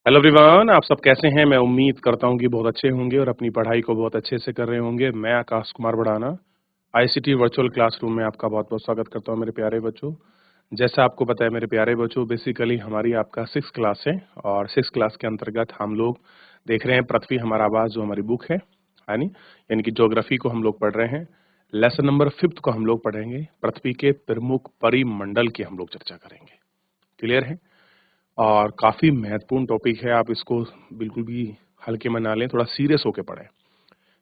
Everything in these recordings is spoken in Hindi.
हेलो एवरीवन, आप सब कैसे हैं? मैं उम्मीद करता हूं कि बहुत अच्छे होंगे और अपनी पढ़ाई को बहुत अच्छे से कर रहे होंगे। मैं आकाश कुमार बढ़ाना आईसीटी वर्चुअल क्लासरूम में आपका बहुत-बहुत स्वागत करता हूं मेरे प्यारे बच्चों। जैसा आपको पता है मेरे प्यारे बच्चों, बेसिकली हमारी आपका 6th क्लास है और 6th क्लास के अंतर्गत हम लोग देख रहे हैं पृथ्वी हमारा आवाज, जो हमारी बुक है यानी यानी कि ज्योग्राफी को हम लोग पढ़ रहे हैं। लेसन नंबर 5th को हम लोग पढ़ेंगे। पृथ्वी के प्रमुख परिमंडल की हम लोग चर्चा करेंगे। क्लियर है? और काफी महत्वपूर्ण टॉपिक है। आप इसको बिल्कुल भी हल्के में ना लें, थोड़ा सीरियस होके पढ़ें,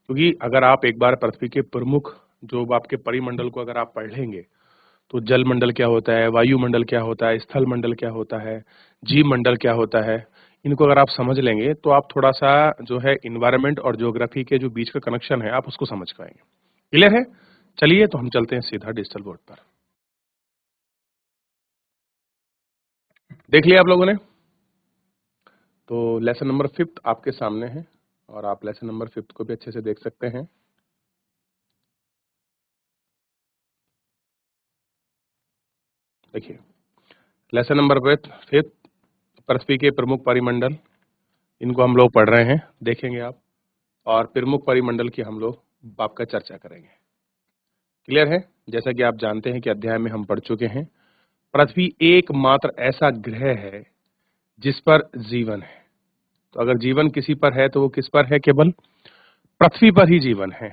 क्योंकि अगर आप एक बार पृथ्वी के प्रमुख जो आपके परिमंडल को अगर आप पढ़ लेंगे तो जल मंडल क्या होता है, वायुमंडल क्या होता है, स्थल मंडल क्या होता है, जीव मंडल क्या होता है, इनको अगर आप समझ लेंगे तो आप थोड़ा सा जो है इन्वायरमेंट और ज्योग्राफी के जो बीच का कनेक्शन है आप उसको समझ पाएंगे। क्लियर है? चलिए तो हम चलते हैं सीधा डिजिटल बोर्ड पर। देख लिया आप लोगों ने? तो लेसन नंबर 5th आपके सामने है और आप लेसन नंबर 5th को भी अच्छे से देख सकते हैं। देखिए, लेसन नंबर 5th पृथ्वी के प्रमुख परिमंडल, इनको हम लोग पढ़ रहे हैं, देखेंगे आप, और प्रमुख परिमंडल की हम लोग आपका चर्चा करेंगे। क्लियर है? जैसा कि आप जानते हैं कि अध्याय में हम पढ़ चुके हैं, पृथ्वी एकमात्र ऐसा ग्रह है जिस पर जीवन है। तो अगर जीवन किसी पर है तो वो किस पर है? केवल पृथ्वी पर ही जीवन है,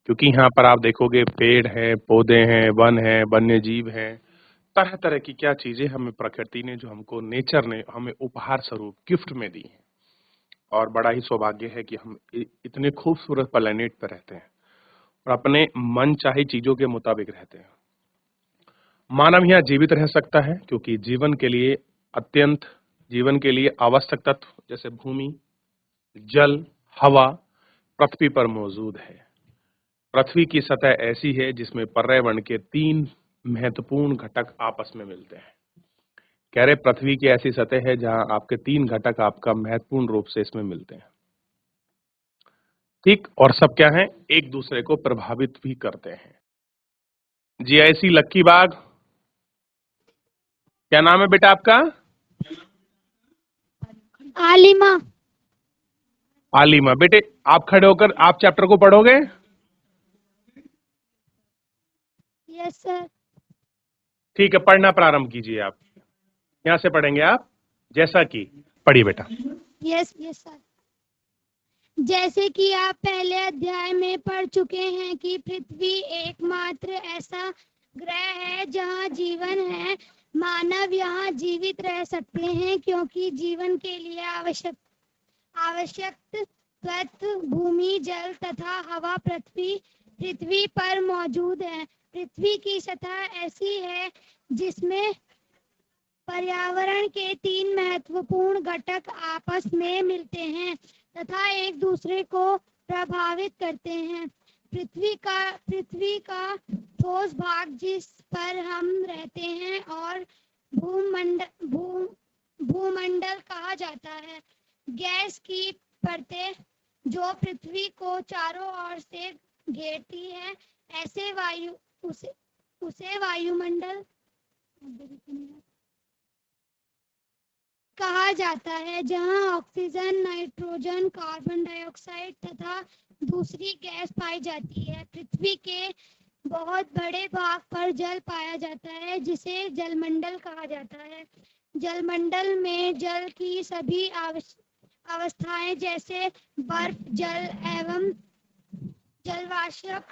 क्योंकि यहाँ पर आप देखोगे पेड़ हैं, पौधे हैं, वन है, वन्य जीव हैं, तरह तरह की क्या चीजें हमें प्रकृति ने, जो हमको नेचर ने हमें उपहार स्वरूप गिफ्ट में दी है। और बड़ा ही सौभाग्य है कि हम इतने खूबसूरत प्लेनेट पर रहते हैं और अपने मन चाही चीजों के मुताबिक रहते हैं। मानव यहाँ जीवित रह सकता है क्योंकि जीवन के लिए आवश्यक तत्व जैसे भूमि, जल, हवा पृथ्वी पर मौजूद है। पृथ्वी की सतह ऐसी है जिसमें पर्यावरण के 3 महत्वपूर्ण घटक आपस में मिलते हैं। कह रहे पृथ्वी की ऐसी सतह है जहां आपके 3 घटक आपका महत्वपूर्ण रूप से इसमें मिलते हैं। ठीक, और सब क्या है? एक दूसरे को प्रभावित भी करते हैं। जीआईसी लक्की बाग, क्या नाम है बेटा आपका? आलिमा। आलिमा। बेटे आप खड़े होकर आप चैप्टर को पढ़ोगे? Yes sir. ठीक है, पढ़ना प्रारंभ कीजिए। आप यहां से पढ़ेंगे आप, जैसा कि पढ़िए बेटा। Yes yes sir. जैसे कि आप पहले अध्याय में पढ़ चुके हैं कि पृथ्वी एकमात्र ऐसा ग्रह है जहां जीवन है। मानव यहां जीवित रह सकते हैं क्योंकि जीवन के लिए आवश्यक तत्व भूमि, जल तथा हवा पृथ्वी पर मौजूद है। पृथ्वी की सतह ऐसी है जिसमें पर्यावरण के 3 महत्वपूर्ण घटक आपस में मिलते हैं तथा एक दूसरे को प्रभावित करते हैं। पृथ्वी का ठोस भाग जिस पर हम रहते हैं और भूमंडल कहा जाता है। गैस की परतें जो पृथ्वी को चारों ओर से घेरती है, उसे वायुमंडल कहा जाता है, जहां ऑक्सीजन, नाइट्रोजन, कार्बन डाइऑक्साइड तथा दूसरी गैस पाई जाती है। पृथ्वी के बहुत बड़े भाग पर जल पाया जाता है जिसे जलमंडल कहा जाता है। जलमंडल में जल की सभी अवस्थाएं जैसे बर्फ, जल एवं जलवाष्प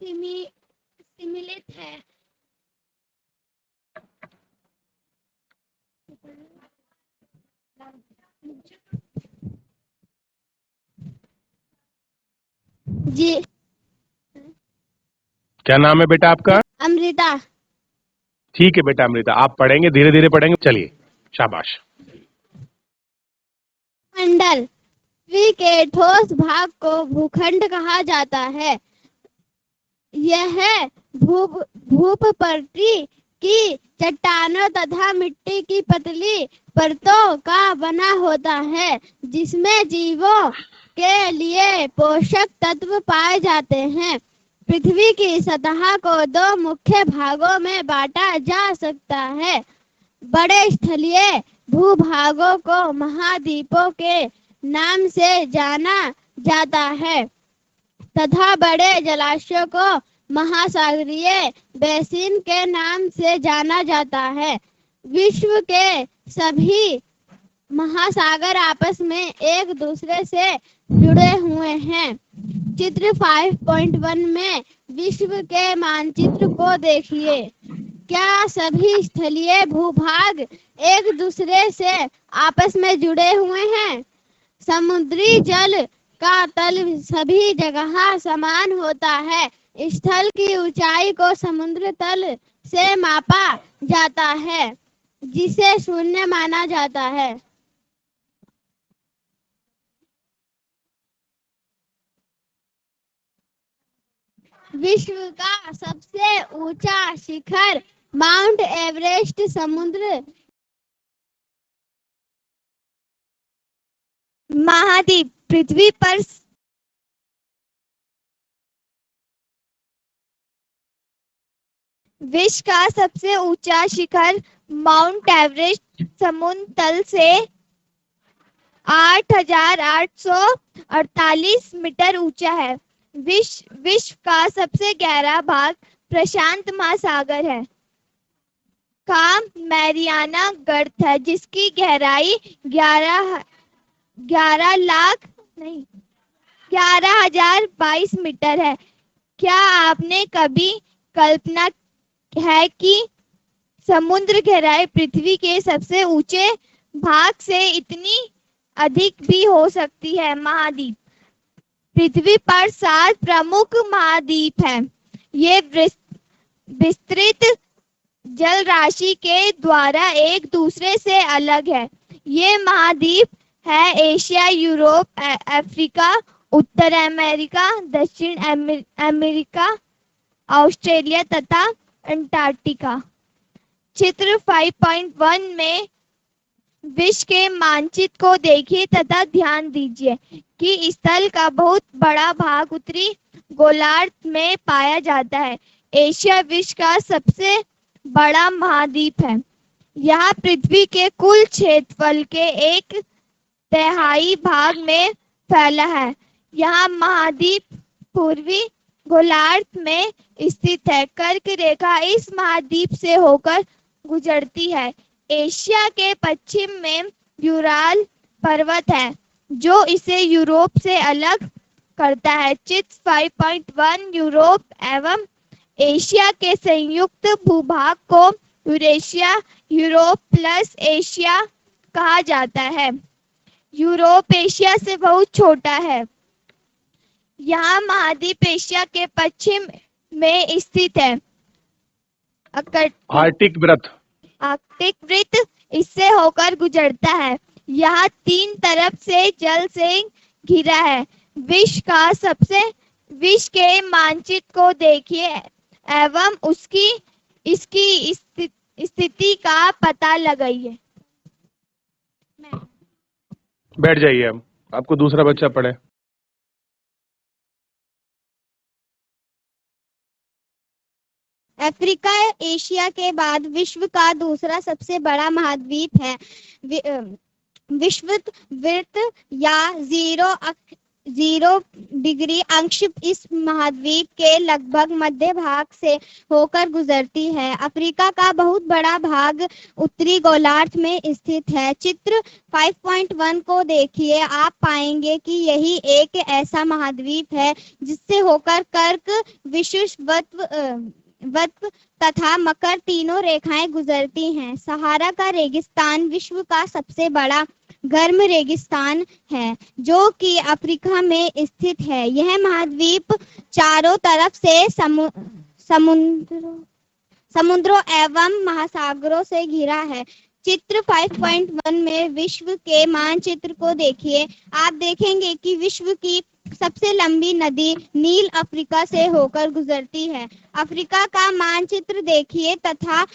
सम्मिलित है। जी। क्या नाम है बेटा आपका? अमृता। ठीक है बेटा अमृता, आप पढ़ेंगे, धीरे धीरे पढ़ेंगे। चलिए, शाबाश। मंडल, पृथ्वी के ठोस भाग को भूखंड कहा जाता है। यह भूपटल की चट्टानों तथा मिट्टी की पतली परतों का बना होता है, जिसमें जीवों के लिए पोषक तत्व पाए जाते हैं। पृथ्वी की सतह को 2 मुख्य भागों में बांटा जा सकता है, बड़े स्थलीय भूभागों को महाद्वीपों के नाम से जाना जाता है तथा बड़े जलाशयों को महासागरीय बेसिन के नाम से जाना जाता है। विश्व के सभी महासागर आपस में एक दूसरे से जुड़े हुए हैं। चित्र 5.1 में विश्व के मानचित्र को देखिए। क्या सभी स्थलीय भूभाग एक दूसरे से आपस में जुड़े हुए हैं? समुद्री जल का तल सभी जगह समान होता है। स्थल की ऊंचाई को समुद्र तल से मापा जाता है जिसे शून्य माना जाता है। विश्व का सबसे ऊंचा शिखर माउंट एवरेस्ट समुद्र महाद्वीप पृथ्वी पर विश्व का सबसे ऊंचा शिखर माउंट एवरेस्ट समुद्र तल से 8,848 मीटर ऊंचा है। विश्व का सबसे गहरा भाग प्रशांत महासागर है का मैरियाना गर्त है जिसकी गहराई 11,022 मीटर है। क्या आपने कभी कल्पना है कि समुद्र गहराई पृथ्वी के सबसे ऊंचे भाग से इतनी अधिक भी हो सकती है? महाद्वीप पृथ्वी पर 7 प्रमुख महाद्वीप हैं। ये विस्तृत जल राशि के द्वारा एक दूसरे से अलग है। ये महाद्वीप है एशिया, यूरोप, अफ्रीका, उत्तर अमेरिका, दक्षिण अमेरिका, ऑस्ट्रेलिया तथा अंटार्कटिका। चित्र 5.1 में विश्व के मानचित्र को देखिए तथा ध्यान दीजिए कि स्थल का बहुत बड़ा भाग उत्तरी गोलार्ध में पाया जाता है। एशिया विश्व का सबसे बड़ा महाद्वीप है। यह पृथ्वी के कुल क्षेत्रफल के 1/3 भाग में फैला है। यह महाद्वीप पूर्वी गोलार्ध में स्थित है। कर्क रेखा इस महाद्वीप से होकर गुजरती है। एशिया के पश्चिम में यूराल पर्वत है जो इसे यूरोप से अलग करता है। चित्र 5.1 यूरोप एवं एशिया के संयुक्त भूभाग को यूरेशिया, यूरोप प्लस एशिया कहा जाता है। यूरोप एशिया से बहुत छोटा है। यह महाद्वीप एशिया के पश्चिम में स्थित है। आर्कटिक वृत्त इससे होकर गुजरता है। यह 3 तरफ से जल से घिरा है। विश्व के मानचित्र को देखिए एवं इसकी स्थिति का पता लगाइए। बैठ जाइए। अब आपको दूसरा बच्चा पढ़े। अफ्रीका एशिया के बाद विश्व का दूसरा सबसे बड़ा महाद्वीप है। विषुववृत्त या 0 डिग्री अक्ष इस महाद्वीप के लगभग मध्य भाग से होकर गुजरती है। अफ्रीका का बहुत बड़ा भाग उत्तरी गोलार्ध में स्थित है। चित्र 5.1 को देखिए। आप पाएंगे कि यही एक ऐसा महाद्वीप है जिससे होकर कर्क, विषुववृत्त तथा मकर तीनों रेखाएं गुजरती हैं। सहारा का रेगिस्तान विश्व का सबसे बड़ा गर्म रेगिस्तान है जो कि अफ्रीका में स्थित है। यह महाद्वीप चारों तरफ से समुद्रों एवं महासागरों से घिरा है। चित्र 5.1 में विश्व के मानचित्र को देखिए। आप देखेंगे कि विश्व की सबसे लंबी नदी नील अफ्रीका से होकर गुजरती है। अफ्रीका का मानचित्र देखिए तथा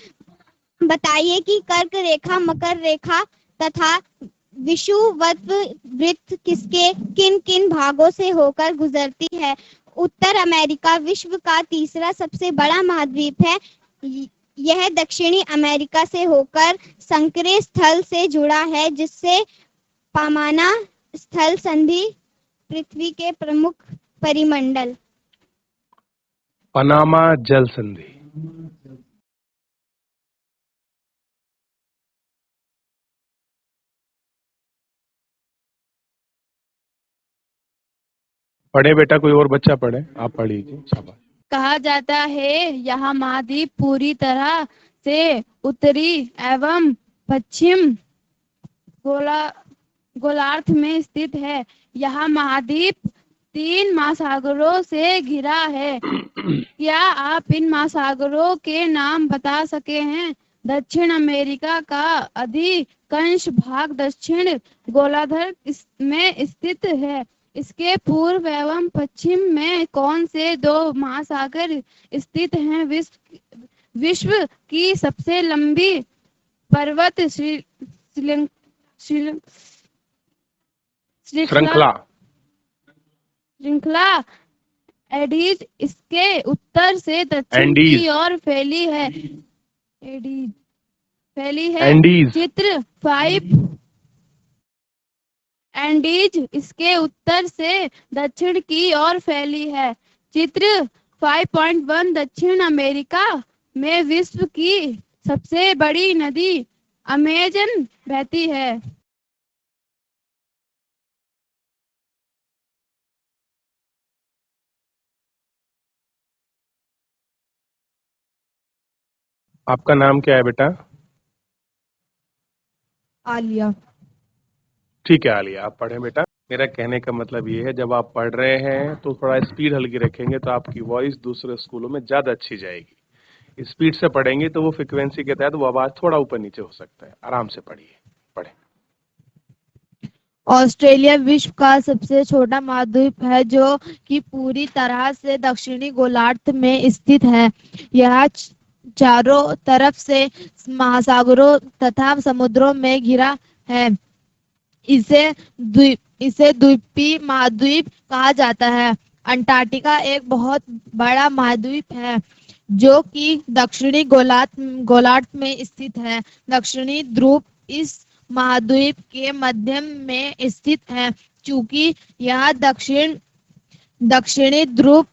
बताइए कि कर्क रेखा, मकर रेखा तथा विषुववृत्त किन किन भागों से होकर गुजरती है। उत्तर अमेरिका विश्व का तीसरा सबसे बड़ा महाद्वीप है। यह दक्षिणी अमेरिका से होकर संकरे स्थल से जुड़ा है, जिससे पामाना स्थल संधि पृथ्वी के प्रमुख परिमंडल पनामा जल संधि। पढ़े बेटा, कोई और बच्चा पढ़े, आप पढ़ लीजिए, शाबाश। कहा जाता है यह महाद्वीप पूरी तरह से उत्तरी एवं पश्चिम गोलार्ध में स्थित है। यह महाद्वीप 3 महासागरों से घिरा है। क्या आप इन महासागरों के नाम बता सके हैं? दक्षिण अमेरिका का अधिकांश भाग दक्षिण गोलार्ध में स्थित है। इसके पूर्व एवं पश्चिम में कौन से 2 महासागर स्थित हैं? विश्व की सबसे लंबी पर्वत श्रृंखला एडीज इसके उत्तर से दक्षिण की ओर फैली है। चित्र 5 एंडीज इसके उत्तर से दक्षिण की ओर फैली है। चित्र 5.1 दक्षिण अमेरिका में विश्व की सबसे बड़ी नदी अमेजन बहती है। आपका नाम क्या है बेटा? आलिया। ठीक है आलिया, आप पढ़ें बेटा। मेरा कहने का मतलब ये है, जब आप पढ़ रहे हैं तो थोड़ा स्पीड हल्की रखेंगे तो आपकी वॉइस दूसरे स्कूलों में ज्यादा अच्छी जाएगी। स्पीड से पढ़ेंगे तो वो फ्रिक्वेंसी के तहत वो आवाज थोड़ा ऊपर नीचे हो सकता है। आराम से पढ़िए, पढ़े। ऑस्ट्रेलिया विश्व का सबसे छोटा महाद्वीप है, जो कि पूरी तरह से दक्षिणी गोलार्ध में स्थित है। यह चारों तरफ से महासागरों तथा समुद्रों में घिरा है। इसे द्वीपीय महाद्वीप कहा जाता है। अंटार्कटिका एक बहुत बड़ा महाद्वीप है, जो कि दक्षिणी गोलार्ध में स्थित है। दक्षिणी ध्रुव इस महाद्वीप के मध्य में स्थित है। चूंकि यह दक्षिणी ध्रुव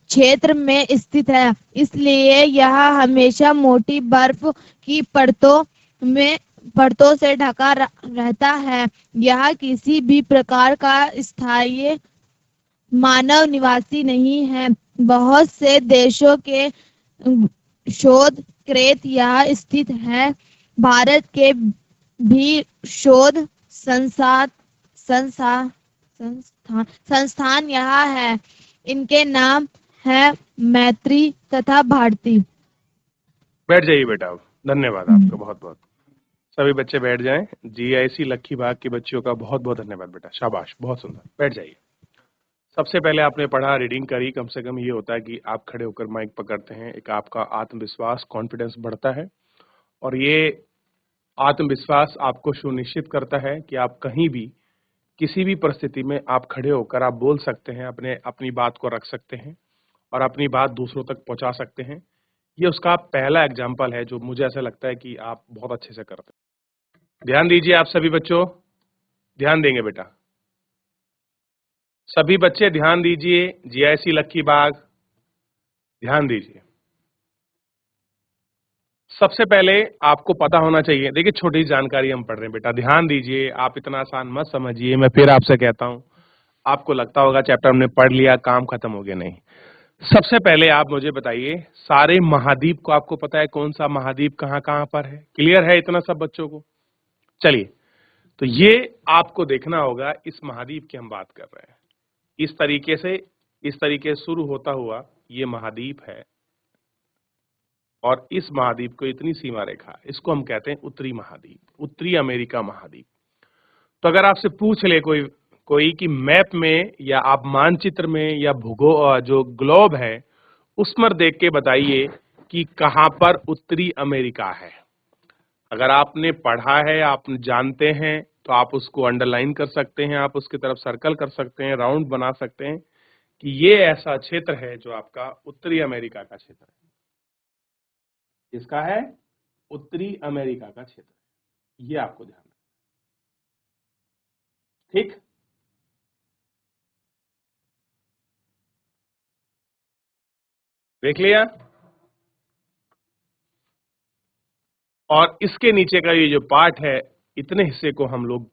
क्षेत्र में स्थित है, इसलिए यह हमेशा मोटी बर्फ की परतों से ढका रहता है। यह किसी भी प्रकार का स्थायी मानव निवासी नहीं है। बहुत से देशों के शोध केंद्र यहाँ स्थित है। भारत के भी शोध संस्थान यहाँ है। इनके नाम है मैत्री तथा भारती। बैठ जाइए बेटा, धन्यवाद आपका बहुत बहुत। सभी बच्चे बैठ जाएं। जीआईसी लक्की बाग की बच्चियों का बहुत बहुत धन्यवाद बेटा, शाबाश, बहुत सुंदर। बैठ जाइए। सबसे पहले आपने पढ़ा, रीडिंग करी, कम से कम ये होता है कि आप खड़े होकर माइक पकड़ते हैं, एक आपका आत्मविश्वास, कॉन्फिडेंस बढ़ता है और ये आत्मविश्वास आपको सुनिश्चित करता है कि आप कहीं भी किसी भी परिस्थिति में आप खड़े होकर आप बोल सकते हैं, अपनी बात को रख सकते हैं और अपनी बात दूसरों तक पहुंचा सकते हैं। ये उसका पहला एग्जाम्पल है जो मुझे ऐसा लगता है कि आप बहुत अच्छे से करते हैं। ध्यान दीजिए आप सभी बच्चों, ध्यान देंगे बेटा। सभी बच्चे ध्यान दीजिए। जीआईसी लक्की बाग, ध्यान दीजिए। सबसे पहले आपको पता होना चाहिए, देखिए छोटी जानकारी हम पढ़ रहे हैं बेटा, ध्यान दीजिए। आप इतना आसान मत समझिए। मैं फिर आपसे कहता हूं, आपको लगता होगा चैप्टर हमने पढ़ लिया, काम खत्म हो गया। नहीं, सबसे पहले आप मुझे बताइए, सारे महाद्वीप को आपको पता है कौन सा महाद्वीप कहां कहां पर है? क्लियर है इतना सब बच्चों को? चलिए, तो ये आपको देखना होगा, इस महाद्वीप की हम बात कर रहे हैं। इस तरीके से शुरू होता हुआ ये महाद्वीप है और इस महाद्वीप को इतनी सीमा रेखा, इसको हम कहते हैं उत्तरी महाद्वीप, उत्तरी अमेरिका महाद्वीप। तो अगर आपसे पूछ ले कोई कि मैप में या आप मानचित्र में या जो ग्लोब है उस पर देख के बताइए कि कहां पर उत्तरी अमेरिका है। अगर आपने पढ़ा है, आप जानते हैं, तो आप उसको अंडरलाइन कर सकते हैं, आप उसकी तरफ सर्कल कर सकते हैं, राउंड बना सकते हैं कि ये ऐसा क्षेत्र है जो आपका उत्तरी अमेरिका का क्षेत्र है। इसका है उत्तरी अमेरिका का क्षेत्र, ये आपको ध्यान रखना। ठीक, देख लिया। और इसके नीचे का ये जो पार्ट है, इतने हिस्से को हम लोग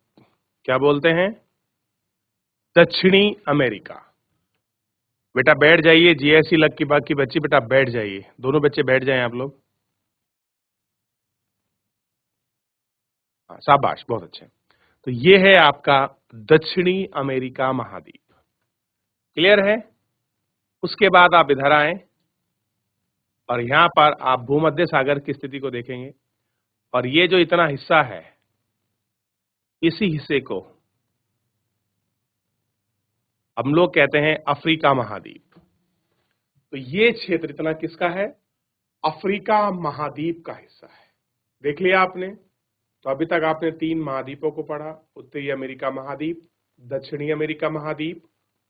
क्या बोलते हैं? दक्षिणी अमेरिका। बेटा बैठ जाइए, जीएससी लग की बात की बच्ची, बेटा बैठ जाइए, दोनों बच्चे बैठ जाएं आप लोग। हाँ, शाबाश, बहुत अच्छे। तो ये है आपका दक्षिणी अमेरिका महाद्वीप। क्लियर है? उसके बाद आप इधर आए और यहां पर आप भूमध्य सागर की स्थिति को देखेंगे, और ये जो इतना हिस्सा है, इसी हिस्से को हम लोग कहते हैं अफ्रीका महाद्वीप। तो ये क्षेत्र इतना किसका है? अफ्रीका महाद्वीप का हिस्सा है। देख लिया आपने? तो अभी तक आपने 3 महाद्वीपों को पढ़ा, उत्तरी अमेरिका महाद्वीप, दक्षिणी अमेरिका महाद्वीप,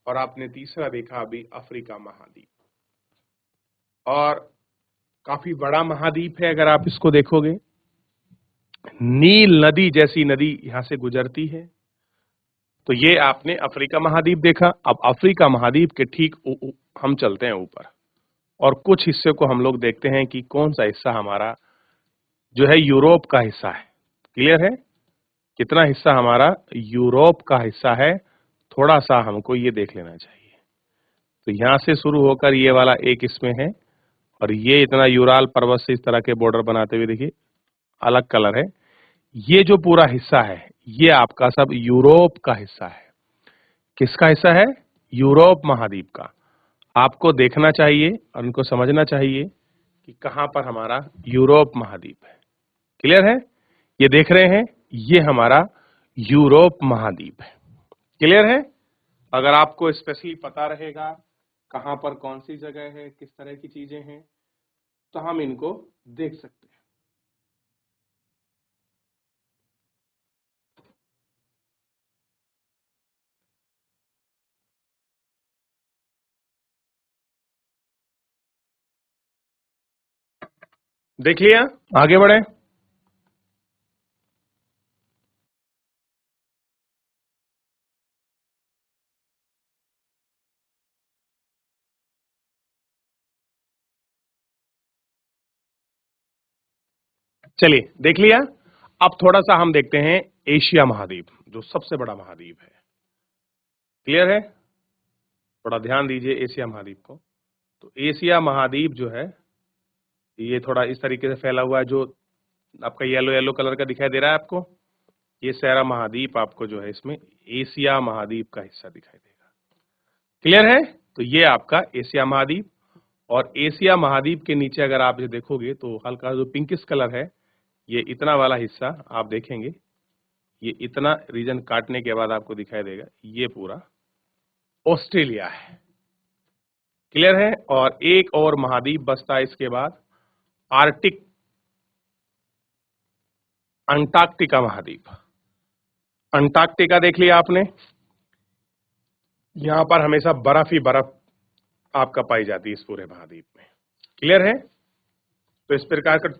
और आपने तीसरा देखा अभी अफ्रीका महाद्वीप। और काफी बड़ा महाद्वीप है, अगर आप इसको देखोगे, नील नदी जैसी नदी यहां से गुजरती है। तो ये आपने अफ्रीका महाद्वीप देखा। अब अफ्रीका महाद्वीप के ठीक हम चलते हैं ऊपर, और कुछ हिस्से को हम लोग देखते हैं कि कौन सा हिस्सा हमारा जो है यूरोप का हिस्सा है। क्लियर है? कितना हिस्सा हमारा यूरोप का हिस्सा है, थोड़ा सा हमको ये देख लेना चाहिए। तो यहां से शुरू होकर ये वाला एक इसमें है, और ये इतना यूराल पर्वत से इस तरह के बॉर्डर बनाते हुए देखिए, अलग कलर है। ये जो पूरा हिस्सा है, ये आपका सब यूरोप का हिस्सा है। किसका हिस्सा है? यूरोप महाद्वीप का। आपको देखना चाहिए और उनको समझना चाहिए कि कहां पर हमारा यूरोप महाद्वीप है। क्लियर है? ये देख रहे हैं, ये हमारा यूरोप महाद्वीप है। क्लियर है? अगर आपको स्पेशली पता रहेगा कहां पर कौन सी जगह है, किस तरह की चीजें हैं, तो हम इनको देख सकते हैं। देख लिया? आगे बढ़े। चलिए, देख लिया। अब थोड़ा सा हम देखते हैं एशिया महाद्वीप, जो सबसे बड़ा महाद्वीप है। क्लियर है? थोड़ा ध्यान दीजिए एशिया महाद्वीप को। तो एशिया महाद्वीप जो है, ये थोड़ा इस तरीके से फैला हुआ है, जो आपका येलो येलो कलर का दिखाई दे रहा है आपको, ये सारा महाद्वीप आपको जो है इसमें एशिया महाद्वीप का हिस्सा दिखाई देगा। क्लियर है? तो ये आपका एशिया महाद्वीप, और एशिया महाद्वीप के नीचे अगर आप ये देखोगे तो हल्का जो पिंकिश कलर है, ये इतना वाला हिस्सा आप देखेंगे, ये इतना रीजन काटने के बाद आपको दिखाई देगा, ये पूरा ऑस्ट्रेलिया है। क्लियर है? और एक और महाद्वीप बसता है इसके बाद, आर्टिक अंटार्कटिका महाद्वीप। अंटार्कटिका देख लिया आपने? यहां पर हमेशा बर्फ ही बर्फ आपका पाई जाती है इस पूरे महाद्वीप में। क्लियर है? तो इस प्रकार का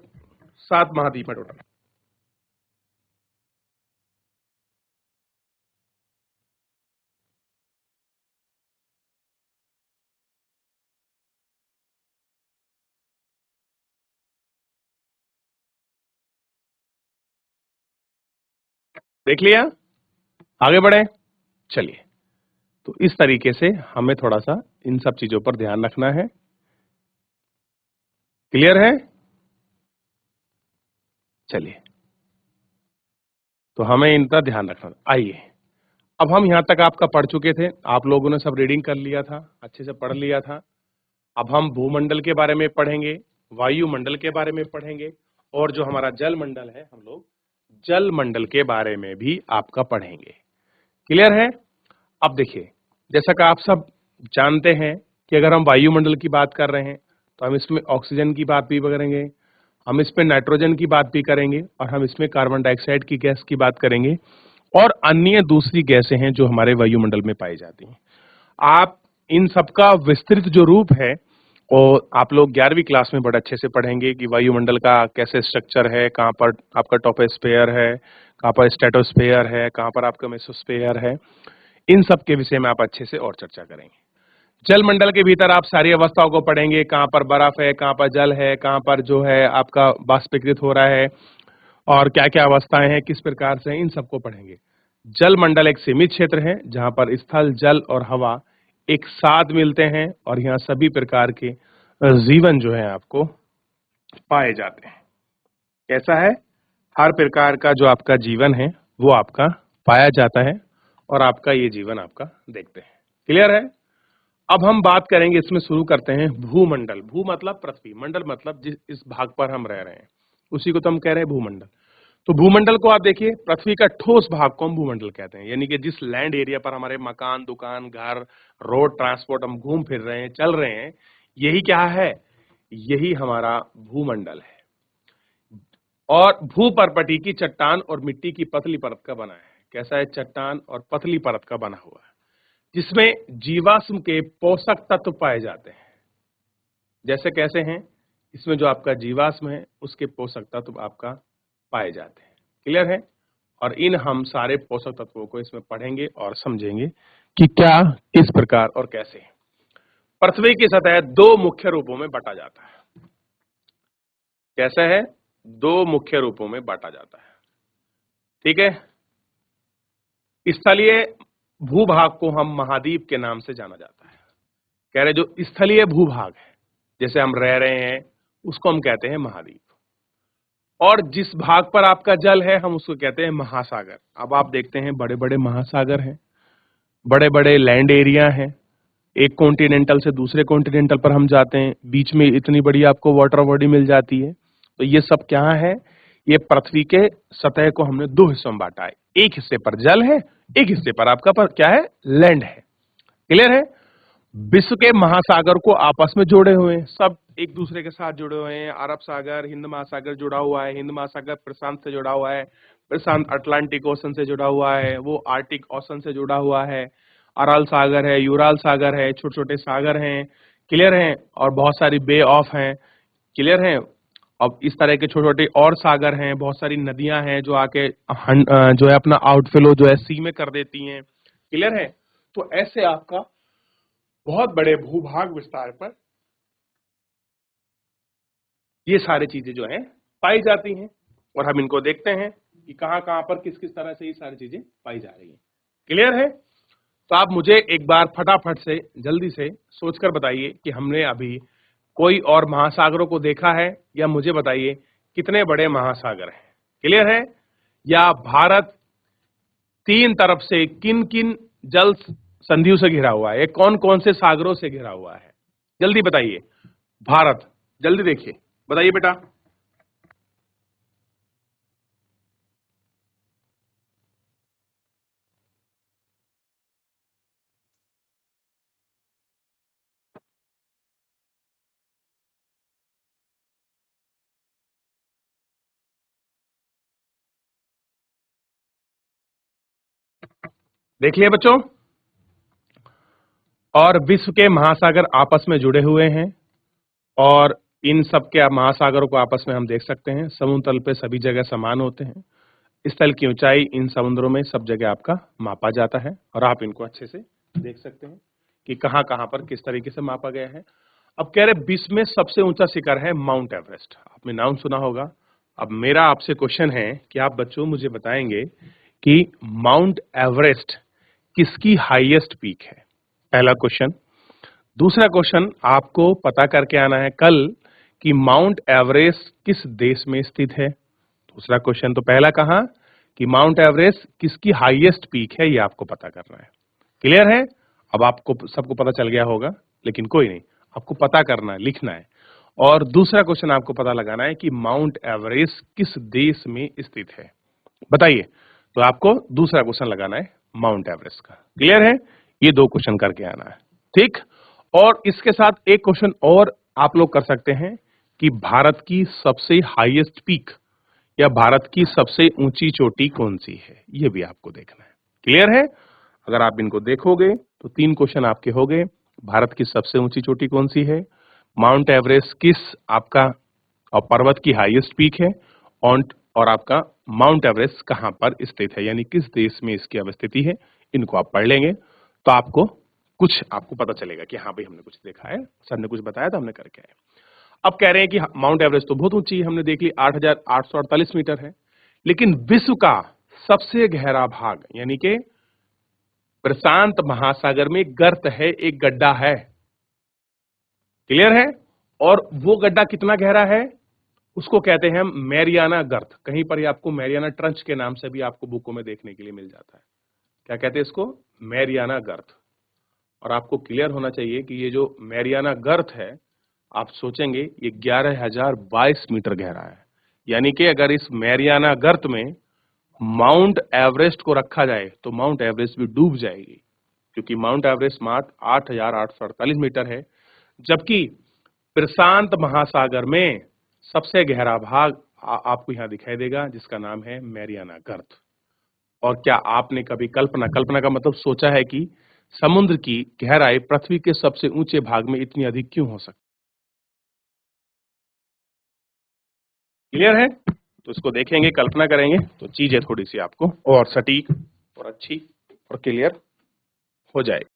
7 महाद्वीप है टोटल। देख लिया? आगे बढ़े। चलिए, तो इस तरीके से हमें थोड़ा सा इन सब चीजों पर ध्यान रखना है। क्लियर है? चलिए, तो हमें इनका ध्यान रखना। आइए, अब हम यहां तक आपका पढ़ चुके थे, आप लोगों ने सब रीडिंग कर लिया था, अच्छे से पढ़ लिया था। अब हम भूमंडल के बारे में पढ़ेंगे, वायुमंडल के बारे में पढ़ेंगे, और जो हमारा जल मंडल है, हम लोग जल मंडल के बारे में भी आपका पढ़ेंगे। क्लियर है? अब देखिए, जैसा कि आप सब जानते हैं कि अगर हम वायुमंडल की बात कर रहे हैं तो हम इसमें ऑक्सीजन की बात भी करेंगे, हम इसमें नाइट्रोजन की बात भी करेंगे, और हम इसमें कार्बन डाइऑक्साइड की गैस की बात करेंगे, और अन्य दूसरी गैसें हैं जो हमारे वायुमंडल में पाई जाती हैं। आप इन सबका विस्तृत जो रूप है और आप लोग 11वीं क्लास में बड़े अच्छे से पढ़ेंगे कि वायुमंडल का कैसे स्ट्रक्चर है, कहाँ पर आपका टोपोस्फेयर है, कहाँ पर स्ट्रेटोस्फेयर है, कहाँ पर आपका मेसोस्फेयर है। इन सब के विषय में आप अच्छे से और चर्चा करेंगे। जल मंडल के भीतर आप सारी अवस्थाओं को पढ़ेंगे, कहाँ पर बर्फ है, कहाँ पर जल है, कहाँ पर जो है आपका वाष्पीकृत हो रहा है और क्या क्या अवस्थाएं हैं, किस प्रकार से, इन सबको पढ़ेंगे। जल मंडल एक सीमित क्षेत्र है जहां पर स्थल, जल और हवा एक साथ मिलते हैं और यहाँ सभी प्रकार के जीवन जो है आपको पाए जाते हैं। कैसा है? हर प्रकार का जो आपका जीवन है वो आपका पाया जाता है और आपका ये जीवन आपका देखते हैं। क्लियर है? अब हम बात करेंगे, इसमें शुरू करते हैं भूमंडल। भू मतलब पृथ्वी, मंडल मतलब इस भाग पर हम रह रहे हैं उसी को तो हम कह रहे हैं भूमंडल। तो भूमंडल को आप देखिए, पृथ्वी का ठोस भाग को हम भूमंडल कहते हैं, यानी कि जिस लैंड एरिया पर हमारे मकान, दुकान, घर, रोड, ट्रांसपोर्ट हम घूम फिर रहे हैं, चल रहे हैं, यही क्या है? यही हमारा भूमंडल है। और भूपर्पटी की चट्टान और मिट्टी की पतली परत का बना है। कैसा है? चट्टान और पतली परत का बना हुआ है, जिसमें जीवाश्म के पोषक तत्व पाए जाते हैं। जैसे कैसे हैं? इसमें जो आपका जीवाश्म है उसके पोषक तत्व आपका पाए जाते हैं। क्लियर है? और इन हम सारे पोषक तत्वों को इसमें पढ़ेंगे और समझेंगे कि क्या, किस प्रकार और कैसे। पृथ्वी की सतह दो मुख्य रूपों में बांटा जाता है। कैसा है? दो मुख्य रूपों में बांटा जाता है। ठीक है? स्थलीय भूभाग को हम महाद्वीप के नाम से जाना जाता है। कह रहे जो स्थलीय भूभाग है, जैसे हम रह रहे हैं, उसको हम कहते हैं महाद्वीप। और जिस भाग पर आपका जल है हम उसको कहते हैं महासागर। अब आप देखते हैं बड़े बड़े महासागर हैं, बड़े बड़े लैंड एरिया हैं, एक कॉन्टिनेंटल से दूसरे कॉन्टिनेंटल पर हम जाते हैं, बीच में इतनी बड़ी आपको वाटर बॉडी मिल जाती है। तो ये सब क्या है? ये पृथ्वी के सतह को हमने दो हिस्सों में बांटा है। एक हिस्से पर जल है, एक हिस्से पर आपका पर क्या है? लैंड है। क्लियर है? विश्व के महासागर को आपस में जोड़े हुए हैं, सब एक दूसरे के साथ जुड़े हुए हैं। अरब सागर, हिंद महासागर जुड़ा हुआ है, हिंद महासागर प्रशांत से जुड़ा हुआ है, प्रशांत अटलांटिक ओशन से जुड़ा हुआ है, वो आर्टिक ओशन से जुड़ा हुआ है, अरल सागर है, यूराल सागर है, छोटे छोटे सागर हैं। क्लियर है? और बहुत सारी बे ऑफ हैं। क्लियर है? अब इस तरह के छोटे छोटे और सागर हैं, बहुत सारी नदियां हैं जो आके जो है अपना आउटफ्लो जो है सी में कर देती हैं। क्लियर है? तो ऐसे आपका बहुत बड़े भूभाग विस्तार पर ये सारी चीजें जो हैं पाई जाती हैं और हम इनको देखते हैं कि कहां कहां पर किस किस तरह से ये सारी चीजें पाई जा रही हैं। क्लियर है? तो आप मुझे एक बार फटाफट से जल्दी से सोचकर बताइए कि हमने अभी कोई और महासागरों को देखा है, या मुझे बताइए कितने बड़े महासागर हैं। क्लियर है? या भारत तीन तरफ से किन किन जल संधियों से घिरा हुआ है, कौन कौन से सागरों से घिरा हुआ है? जल्दी बताइए। भारत, जल्दी देखिए, बताइए बेटा। देखिए बच्चों, और विश्व के महासागर आपस में जुड़े हुए हैं और इन सब के महासागरों को आपस में हम देख सकते हैं। समुद्र तल पे सभी जगह समान होते हैं। स्थल की ऊंचाई इन समुद्रों में सब जगह आपका मापा जाता है और आप इनको अच्छे से देख सकते हैं कि कहां कहां पर किस तरीके से मापा गया है। अब कह रहे विश्व में सबसे ऊंचा शिखर है माउंट एवरेस्ट। आपने नाम सुना होगा। अब मेरा आपसे क्वेश्चन है कि आप बच्चों मुझे बताएंगे कि माउंट एवरेस्ट किसकी हाईएस्ट पीक है? पहला क्वेश्चन। दूसरा क्वेश्चन आपको पता करके आना है कल कि माउंट एवरेस्ट किस देश में स्थित है। दूसरा क्वेश्चन तो पहला कहा कि माउंट एवरेस्ट किसकी हाईएस्ट पीक है, ये आपको पता करना है। क्लियर है? अब आपको सबको पता चल गया होगा, लेकिन कोई नहीं, आपको पता करना है, लिखना है। और दूसरा क्वेश्चन आपको पता लगाना है कि माउंट एवरेस्ट किस देश में स्थित है। बताइए। तो आपको दूसरा क्वेश्चन लगाना है माउंट एवरेस्ट का। क्लियर है? ये दो क्वेश्चन करके आना है। ठीक। और इसके साथ एक क्वेश्चन और आप लोग कर सकते हैं कि भारत की सबसे हाईएस्ट पीक या भारत की सबसे ऊंची चोटी कौन सी है, ये भी आपको देखना है। क्लियर है? अगर आप इनको देखोगे तो तीन क्वेश्चन आपके हो गए। भारत की सबसे ऊंची चोटी कौन सी है, माउंट एवरेस्ट किस आपका पर्वत की हाईएस्ट पीक है और आपका माउंट एवरेस्ट कहां पर स्थित है, यानी किस देश में इसकी अवस्थिति है। इनको आप पढ़ लेंगे तो आपको पता चलेगा कि हाँ भाई हमने कुछ देखा है, सर ने कुछ बताया तो हमने करके आए। अब कह रहे हैं कि माउंट एवरेस्ट तो बहुत ऊंची है, हमने देख ली 8,848 मीटर है, लेकिन विश्व का सबसे गहरा भाग यानी कि प्रशांत महासागर में गर्त है, एक गड्ढा है, क्लियर है। और वो गड्ढा कितना गहरा है उसको कहते हैं हम मैरियाना गर्त। कहीं पर ही आपको मैरियाना ट्रंच के नाम से भी आपको बुकों में देखने के लिए मिल जाता है। क्या कहते हैं इसको? मैरियाना गर्त। और आपको क्लियर होना चाहिए कि ये जो मैरियाना गर्त है, आप सोचेंगे ये 11,022 मीटर गहरा है, यानी कि अगर इस मैरियाना गर्त में माउंट एवरेस्ट को रखा जाए तो माउंट एवरेस्ट भी डूब जाएगी, क्योंकि माउंट एवरेस्ट मात्र 8,848 मीटर है, जबकि प्रशांत महासागर में सबसे गहरा भाग आपको यहां दिखाई देगा जिसका नाम है मैरियाना गर्त। और क्या आपने कभी कल्पना का मतलब सोचा है कि समुद्र की गहराई पृथ्वी के सबसे ऊंचे भाग में इतनी अधिक क्यों हो सकती? क्लियर है? तो इसको देखेंगे, कल्पना करेंगे तो चीजें थोड़ी सी आपको और सटीक और अच्छी और क्लियर हो जाएगी।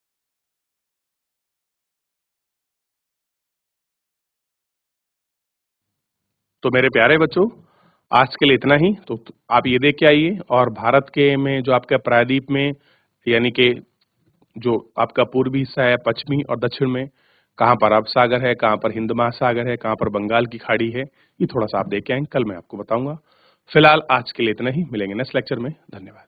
तो मेरे प्यारे बच्चों, आज के लिए इतना ही। तो आप ये देख के आइए, और भारत के में जो आपका प्रायद्वीप में यानी कि जो आपका पूर्वी हिस्सा है, पश्चिमी और दक्षिण में कहाँ पर अरब सागर है, कहाँ पर हिंद महासागर है, कहाँ पर बंगाल की खाड़ी है, ये थोड़ा सा आप देख के आएंगे। कल मैं आपको बताऊंगा। फिलहाल आज के लिए इतना ही, मिलेंगे नेक्स्ट लेक्चर में। धन्यवाद।